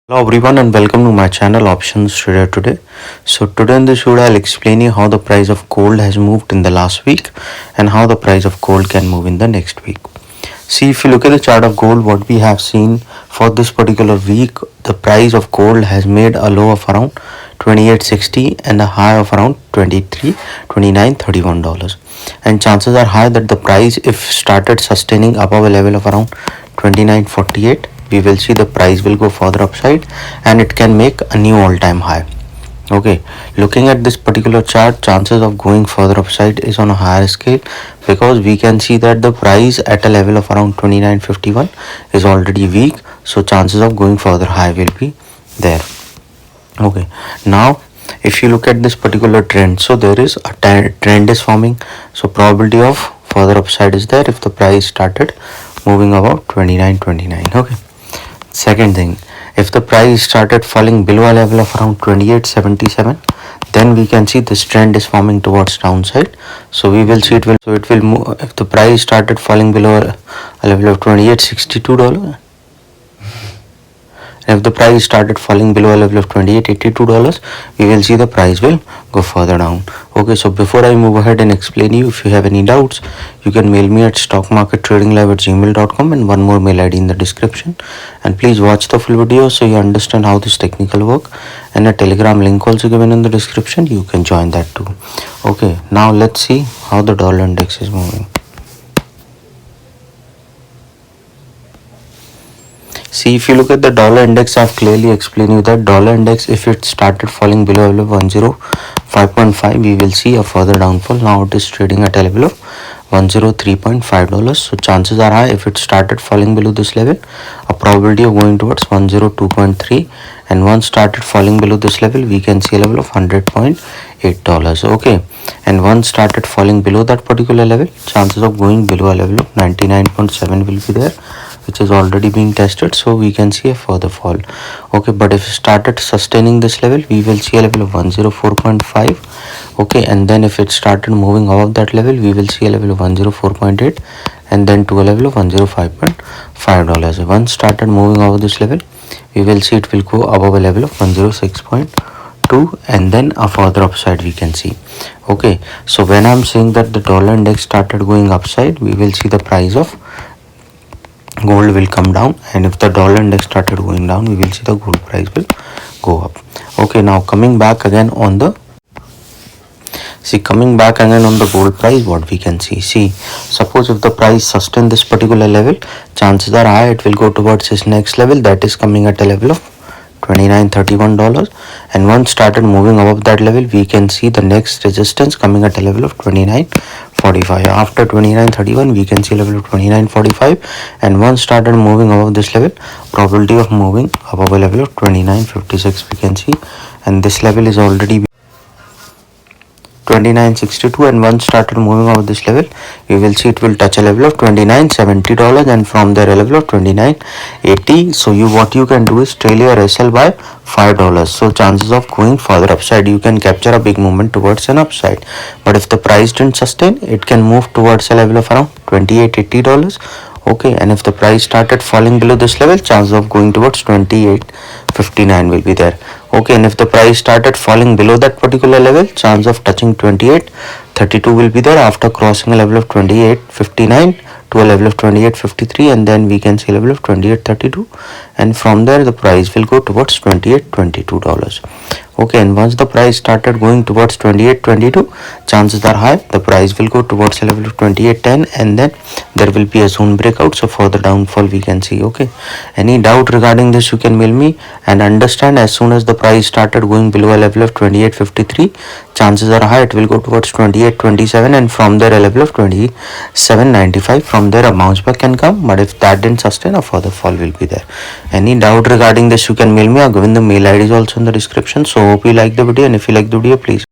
Hello everyone and welcome to my channel Options Trader Today. So today in this video I'll explain you how the price of gold has moved in the last week and how the price of gold can move in the next week. See, if you look at the chart of gold, what we have seen for this particular week, the price of gold has made a low of around 28.60 and a high of around 29.31 dollars. And chances are high that the price, if started sustaining above a level of around 29.48, we will see the price will go further upside and it can make a new all-time high. Okay, looking at this particular chart, chances of going further upside is on a higher scale because we can see that the price at a level of around 29.51 is already weak, so chances of going further high will be there. Okay, now if you look at this particular trend, so there is a trend is forming, so probability of further upside is there if the price started moving about 29.29. okay, second thing, if the price started falling below a level of around 28.77, then we can see this trend is forming towards downside, so we will see it will move. If the price started falling below a level of 28.62 dollars, if the price started falling below a level of $28.82, we will see the price will go further down. Okay, so before I move ahead and explain you, if you have any doubts, you can mail me at stockmarkettradinglive@gmail.com and one more mail ID in the description. And please watch the full video so you understand how this technical work, and a Telegram link also given in the description. You can join that too. Okay, now let's see how the dollar index is moving. See, if you look at the dollar index, I've clearly explained you that dollar index, if it started falling below a level of 105.5, we will see a further downfall. Now it is trading at a level of $103.5 dollars. So chances are high if it started falling below this level, a probability of going towards 102.3, and once started falling below this level, we can see a level of $100.8 dollars. Okay, and once started falling below that particular level, chances of going below a level of 99.7 will be there, which is already being tested, so we can see a further fall. Okay, but if it started sustaining this level, we will see a level of 104.5. okay, and then if it started moving above that level, we will see a level of 104.8 and then to a level of $105.5 dollars. Once started moving over this level, we will see it will go above a level of 106.2 and then a further upside we can see. Okay, so when I'm saying that the dollar index started going upside, we will see the price of gold will come down, and if the dollar index started going down, we will see the gold price will go up. Okay, now coming back again on the gold price, what we can see, suppose if the price sustain this particular level, chances are high it will go towards this next level, that is coming at a level of $29.31 dollars, and once started moving above that level, we can see the next resistance coming at a level of 29.45. after 29.31, we can see level of 29.45, and once started moving above this level, probability of moving above a level of 29.56 we can see, and this level is already 29.62, and once started moving over this level, we will see it will touch a level of $29.70 dollars, and from there a level of $29.80. so what you can do is trail your SL by $5 dollars, so chances of going further upside, you can capture a big movement towards an upside. But if the price didn't sustain, it can move towards a level of around $28.80 dollars. Okay, and if the price started falling below this level, chances of going towards 28.59 will be there. Okay, and if the price started falling below that particular level, chance of touching 28.32 will be there after crossing a level of 28.59 to a level of 28.53, and then we can see a level of 28.32, and from there the price will go towards $28.22 dollars. Okay, and once the price started going towards 28.22, chances are high the price will go towards a level of 28.10, and then there will be a zone breakout, so further downfall we can see. Okay, any doubt regarding this, you can mail me. And understand, as soon as the price started going below a level of 28.53, chances are high it will go towards 28.27, and from there a level of 27.95. from there a bounce back can come, but if that didn't sustain, a further fall will be there. Any doubt regarding this, you can mail me. I've given the mail IDs also in the description. So hope you like the video, and if you like the video, please